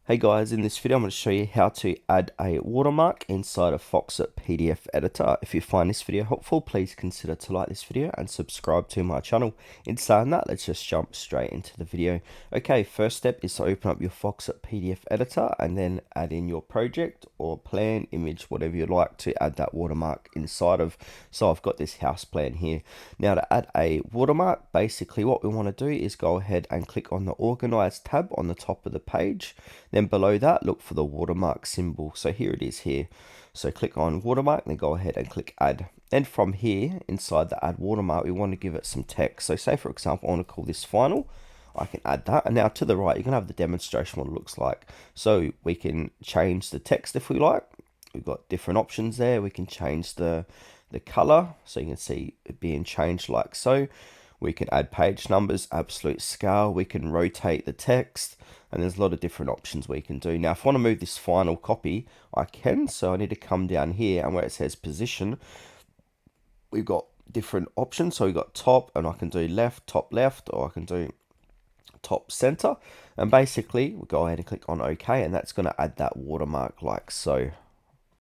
Hey guys, in this video I'm going to show you how to add a watermark inside of Foxit PDF Editor. If you find this video helpful, please consider to like this video and subscribe to my channel. In saying that, let's just jump straight into the video. Okay, first step is to open up your Foxit PDF Editor and then add in your project or plan, image, whatever you like to add that watermark inside of. So I've got this house plan here. Now to add a watermark, basically what we want to do is go ahead and click on the Organize tab on the top of the page. Then below that, look for the watermark symbol. So here it is here. So click on watermark, then go ahead and click add. And from here, inside the add watermark, we want to give it some text. So say for example, I want to call this final. I can add that. And now to the right, you can have the demonstration what it looks like. So we can change the text if we like. We've got different options there. We can change the color. So you can see it being changed like so. We can add page numbers, absolute scale. We can rotate the text, and there's a lot of different options we can do. Now, if I want to move this final copy, I can. So I need to come down here, and where it says position, we've got different options. So we've got top, and I can do left, top left, or I can do top center. And basically, we'll go ahead and click on OK, and that's going to add that watermark like so.